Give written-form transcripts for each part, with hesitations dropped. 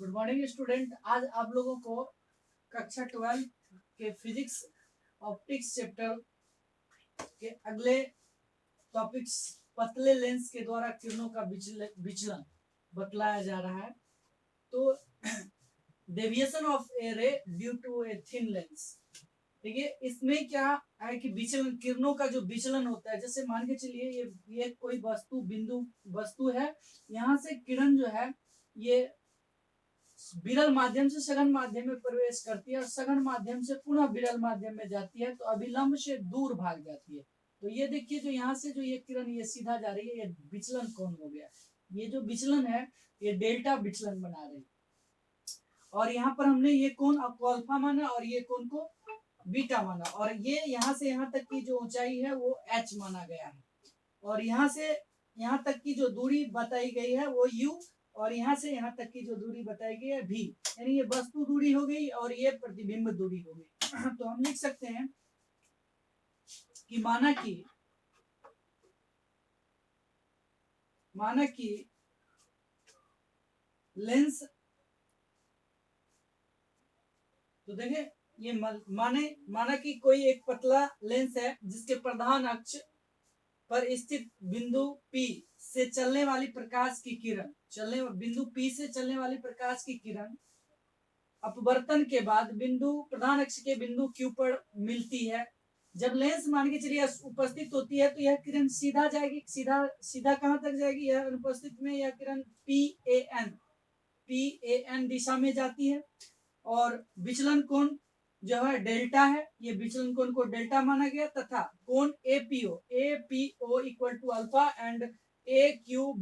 Good morning student. आज आप लोगों को कक्षा 12 के फिजिक्स ऑप्टिक्स चैप्टर के अगले टॉपिक्स पतले लेंस के द्वारा किरणों का विचलन बतलाया जा रहा है। तो deviation of a ray due to a thin lens. देखिए इसमें क्या है कि विचलन, किरणों का जो विचलन होता है, जैसे मान के चलिए ये कोई वस्तु है। यहाँ से किरण जो है ये विरल माध्यम से सघन माध्यम में प्रवेश करती है और सघन माध्यम से पुनः विरल माध्यम में जाती है, तो अभिलंब से दूर भाग जाती है। तो ये देखिए जो यहाँ से जो ये किरण ये सीधा जा रही है, ये विचलन कोण हो गया। ये जो विचलन है ये डेल्टा विचलन बना रही है। और यहाँ पर हमने ये कोण को अल्फा माना और ये कोण को बीटा माना, और ये यहाँ से यहाँ तक की जो ऊंचाई है वो h माना गया है। और यहाँ से यहाँ तक की जो दूरी बताई गई है वो u, और यहाँ से यहाँ तक की जो दूरी बताई गई है v, यानी ये वस्तु दूरी हो गई और ये प्रतिबिंब दूरी हो गई। तो हम लिख सकते हैं कि माना कि लेंस, तो देखें ये माना कि कोई एक पतला लेंस है जिसके प्रधान अक्ष पर स्थित बिंदु P से चलने वाली प्रकाश की किरण, बिंदु P से चलने वाली प्रकाश की किरण अपवर्तन के बाद प्रधान अक्ष के बिंदु Q पर मिलती है। जब लेंस मान के चलिए उपस्थित होती है तो यह किरण सीधा जाएगी, सीधा कहां तक जाएगी, यह अनुपस्थित में यह किरण PAN दिशा में जाती है। और विचलन कोण जो है डेल्टा है, ये विचलन कोण को डेल्टा माना गया, तथा कोण APO equal to alpha and AQO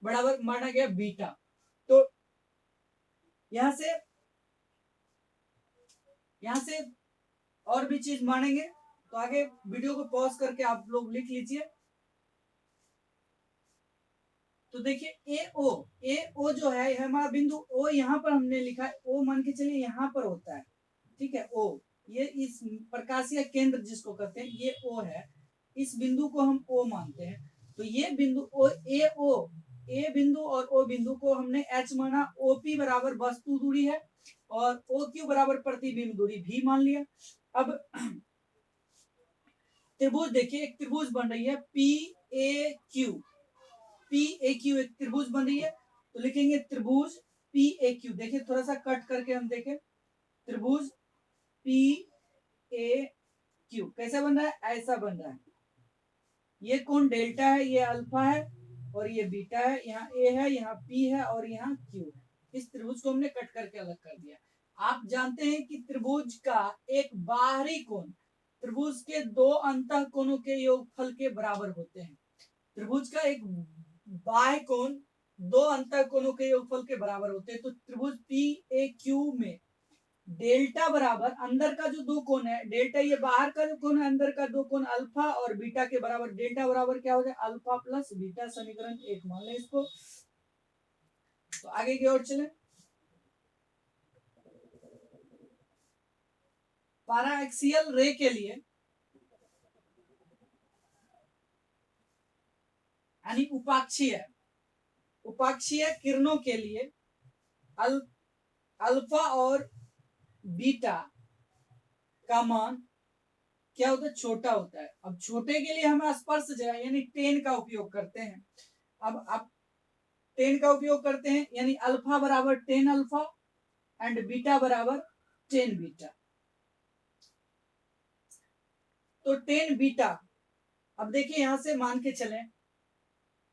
बराबर माना गया बीटा। तो यहां से और भी चीज मानेंगे, तो आगे वीडियो को पॉज करके आप लोग लिख लीजिए। तो देखिए AO जो है हमारा बिंदु O, यहाँ पर हमने लिखा है O, मान के चलिए यहाँ पर होता है, ठीक है। O ये इस प्रकाशीय केंद्र जिसको कहते हैं ये O है, इस बिंदु को हम O मानते हैं। तो ये बिंदु A बिंदु और O बिंदु को हमने H माना, OP बराबर वस्तु दूरी है और OQ बराबर प्रतिबिंब दूरी भी मान लिया। अब त्रिभुज देखिए, एक त्रिभुज बन रही है PAQ एक त्रिभुज बन रही है, तो लिखेंगे त्रिभुज PAQ। देखिए थोड़ा सा कट करके हम देखें, त्रिभुज PAQ कैसा बन रहा है, ऐसा बन रहा है। ये कोण डेल्टा है, ये अल्फा है और ये बीटा है, यहाँ A है, यहाँ P है और यहाँ Q है। इस त्रिभुज को हमने कट करके अलग कर दिया। आप जानते हैं कि त्रिभुज का एक बाहरी कोण त्रिभुज के दो अंतः कोणों के योगफल के बराबर होते हैं। त्रिभुज का एक बाह्य कोण दो अंतः कोणों के योगफल के बराबर होते हैं। तो त्रिभुज PAQ में डेल्टा बराबर अंदर का जो दो कोण है डेल्टा, ये बाहर का जो कोण है अंदर का दो कोण अल्फा और बीटा के बराबर, डेल्टा बराबर क्या हो जाए अल्फा प्लस बीटा, समीकरण 1 मान लें इसको। तो आगे की ओर चले, पैराएक्सियल रे के लिए यानी उपाक्षीय किरणों के लिए अल्फा और बीटा का मान क्या होता है, छोटा होता है। अब छोटे के लिए हम स्पर्श यानी टेन का उपयोग करते हैं। अब आप टेन का उपयोग करते हैं, यानी अल्फा बराबर 10 अल्फा एंड बीटा बराबर 10 बीटा। तो 10 बीटा, अब देखिए यहां से मान के चलें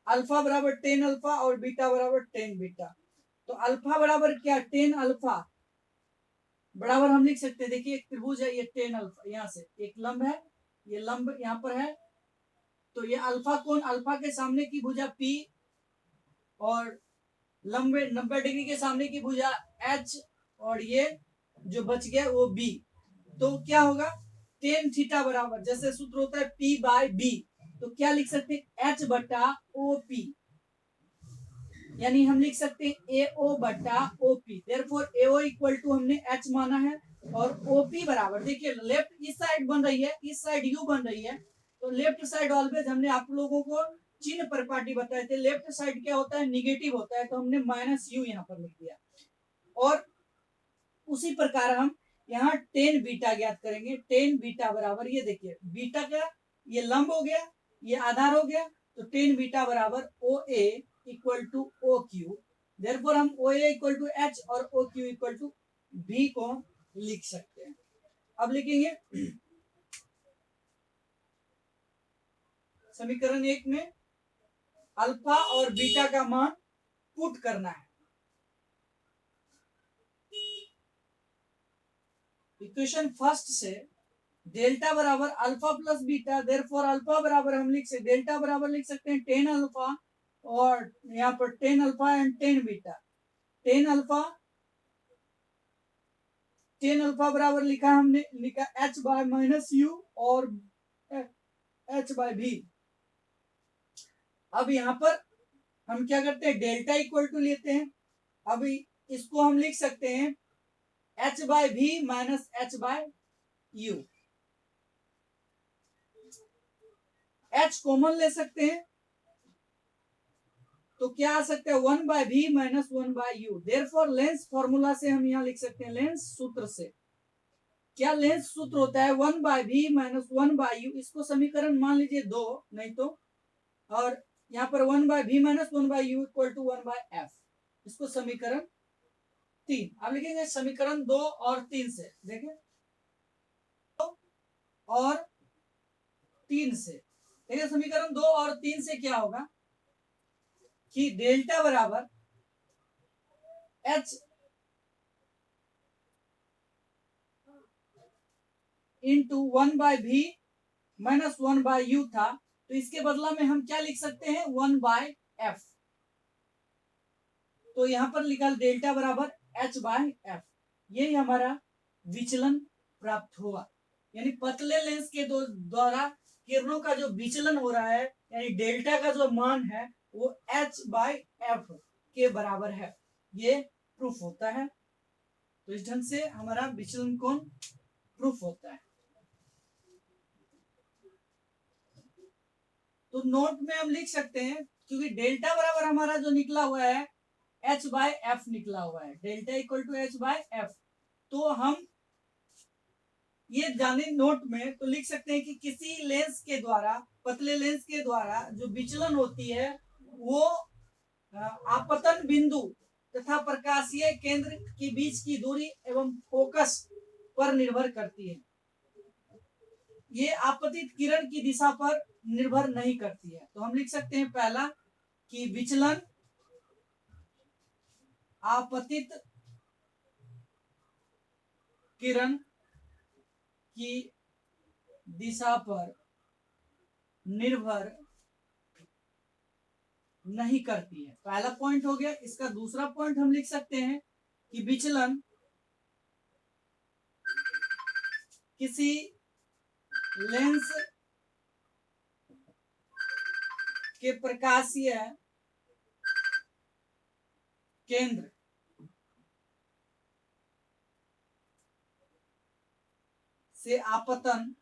अल्फा बराबर 10 अल्फा और बीटा बराबर 10 बीटा। तो अल्फा बराबर क्या, 10 अल्फा बराबर हम लिख सकते हैं, देखिए एक त्रिभुज है, ये 10 अल्फा, यहाँ से एक लंब है, ये लंब यहाँ पर है, तो ये अल्फा कोण, अल्फा के सामने की भुजा P और लंब 90 डिग्री के सामने की भुजा H, और ये जो बच गया वो B। तो क्या होगा, टेन थीटा बराबर, जैसे सूत्र होता है P/B, तो क्या लिख सकते हैं H/OP, यानी हम लिख सकते हैं AO/OP। Therefore AO equal to हमने H माना है और OP बराबर, देखिए लेफ्ट इस साइड बन रही है, इस साइड U बन रही है, तो लेफ्ट साइड ऑलवेज हमने आप लोगों को चिन्ह परिपाटी बताए थे, लेफ्ट साइड क्या होता है, निगेटिव होता है, तो हमने -u यहाँ पर लिख दिया। और उसी प्रकार हम यहाँ टेन बीटा ज्ञात करेंगे। टेन बीटा बराबर, ये देखिए बीटा का ये लंब हो गया, ये आधार हो गया, तो टेन बीटा बराबर O A equal to O Q. Therefore हम O A equal to H और O Q equal to B को लिख सकते हैं। अब लिखेंगे समीकरण 1 में अल्फा और बीटा का मान पुट करना है। इक्वेशन फर्स्ट से डेल्टा बराबर alpha plus beta, therefore alpha बराबर हम लिख सकते, डेल्टा बराबर लिख सकते हैं 10 अल्फा, और यहाँ पर 10 अल्फा एंड 10 बीटा। 10 अल्फा बराबर लिखा हमने, लिखा h बाय माइनस यू और h बाय भी। अब यहाँ पर हम क्या करते हैं, डेल्टा इक्वल टू लेते हैं। अब इसको हम लिख सकते हैं h by v minus h by u. h common ले सकते हैं, तो क्या आ सकता है 1 by v minus 1 by u. Therefore lens formula से हम यहाँ लिख सकते हैं, लेंस सूत्र से क्या लेंस सूत्र होता है 1 by v minus 1 by you. इसको समीकरण मान लीजिए 2, नहीं तो, और यहाँ पर 1 by v minus 1 by u equal to 1 by f. इसको समीकरण 3। अब लिखेंगे समीकरण 2 और 3 से, देखें 2 और 3 से, देखिए समीकरण 2 और 3 से क्या होगा कि डेल्टा बराबर h into 1 by v minus 1 by you था, तो इसके बदला में हम क्या लिख सकते हैं 1 बाय एफ। तो यहां पर लिखा डेल्टा बराबर h बाय एफ। यही हमारा विचलन प्राप्त हुआ, यानी पतले लेंस के द्वारा किरणों का जो विचलन हो रहा है, यानी डेल्टा का जो मान है वो h बाय एफ के बराबर है। ये प्रूफ होता है। तो इस ढंग से हमारा विचलन कोण प्रूफ होता है। तो नोट में हम लिख सकते हैं, क्योंकि डेल्टा बराबर हमारा जो निकला हुआ है h बाय एफ निकला हुआ है, delta equal to h by f. तो हम ये जाने नोट में तो लिख सकते हैं कि किसी लेंस के द्वारा, पतले लेंस के द्वारा जो विचलन होती है वो आपतन बिंदु तथा प्रकाशीय केंद्र के बीच की दूरी एवं फोकस पर निर्भर करती है। ये आपतित किरण की दिशा पर निर्भर नहीं करती है। तो हम लिख सकते हैं पहला कि विचलन आपतित किरण की दिशा पर निर्भर नहीं करती है, पहला पॉइंट हो गया। इसका दूसरा पॉइंट हम लिख सकते हैं कि विचलन किसी लेंस के प्रकाशीय केंद्र से आपतन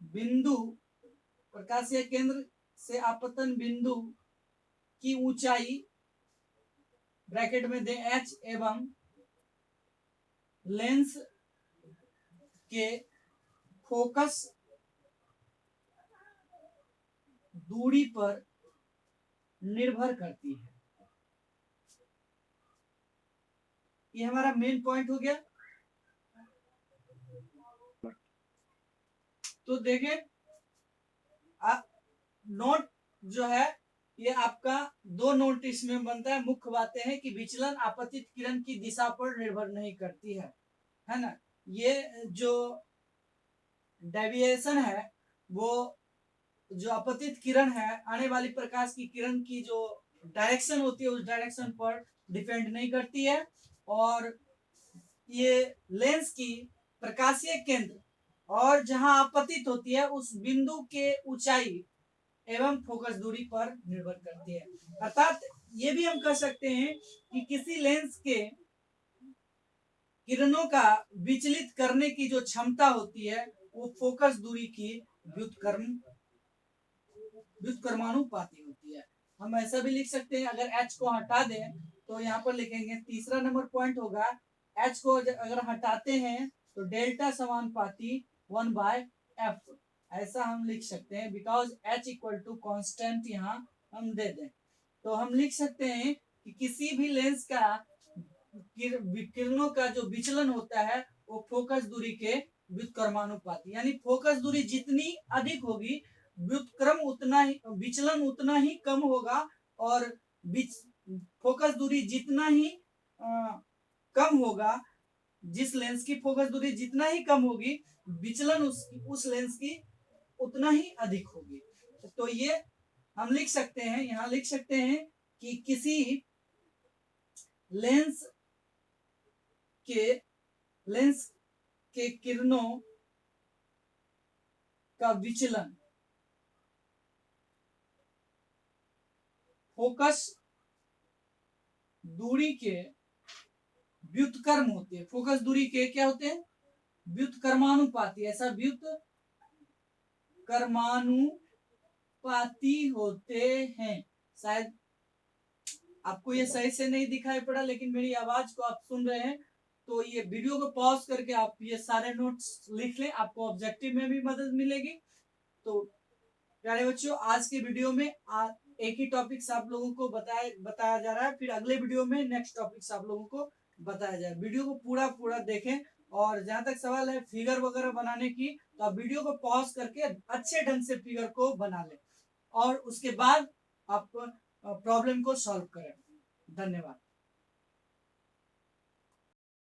बिंदु, प्रकाशीय केंद्र से आपतन बिंदु की ऊंचाई ब्रैकेट में दे h एवं लेंस के फोकस दूरी पर निर्भर करती है। ये हमारा मेन पॉइंट हो गया। तो देखें नोट जो है ये आपका 2 नोट इसमें बनता है। मुख्य बातें हैं कि विचलन आपतित किरण की दिशा पर निर्भर नहीं करती है ना। ये जो डेविएशन है वो जो आपतित किरण है, आने वाली प्रकाश की किरण की जो डायरेक्शन होती है उस डायरेक्शन पर डिपेंड नहीं करती है। और ये लेंस की प्रकाशीय केंद्र और जहां आपतित होती है उस बिंदु के ऊंचाई एवं फोकस दूरी पर निर्भर करती है। अर्थात ये भी हम कह सकते हैं कि किसी लेंस के किरणों का विचलित करने की जो क्षमता होती है वो फोकस दूरी की व्युत्क्रम व्युत्क्रमानुपाती होती है। हम ऐसा भी लिख सकते हैं, अगर H को हटा दें तो यहाँ पर लिखेंगे तीसरा नंबर पॉइंट होगा, H को अगर हटाते हैं तो डेल्टा समानुपाती 1/f, ऐसा हम लिख सकते हैं, because H equal to constant यहाँ हम दे दें तो हम लिख सकते हैं कि किसी भी लेंस का किरणों का जो विचलन होता है वो फोकस दूरी के व्युत्क्रमानुपाती, यानी फोकस दूरी जितनी अधिक होगी व्युत्क्रम उतना ही, विचलन उतना ही कम होगा, और फोकस दूरी जितना ही कम होगा, जिस लेंस की फोकस दूरी जितना ही कम होगी विचलन उस लेंस की उतना ही अधिक होगी। तो ये हम लिख सकते हैं, यहाँ लिख सकते हैं कि किसी लेंस के किरणों का विचलन फोकस दूरी के व्युत्क्रम होते हैं, फोकस दूरी के क्या होते हैं, व्युत्क्रमानुपाती, ऐसा व्युत्क्रमानुपाती होते हैं। शायद आपको ये सही से नहीं दिखाई पड़ा, लेकिन मेरी आवाज को आप सुन रहे हैं तो ये वीडियो को पॉज करके आप ये सारे नोट्स लिख लें, आपको ऑब्जेक्टिव में भी मदद मिलेगी। तो प्यारे बच्चों, आज के वीडियो में एक ही टॉपिक्स आप लोगों को बताया जा रहा है, फिर अगले वीडियो में नेक्स्ट टॉपिक्स आप लोगों को बताया जाए। वीडियो को पूरा देखें, और जहां तक सवाल है फिगर वगैरह बनाने की, तो आप वीडियो को पॉज करके अच्छे ढंग से फिगर को बना लें और उसके बाद आप प्रॉब्लम को सॉल्व करें। धन्यवाद।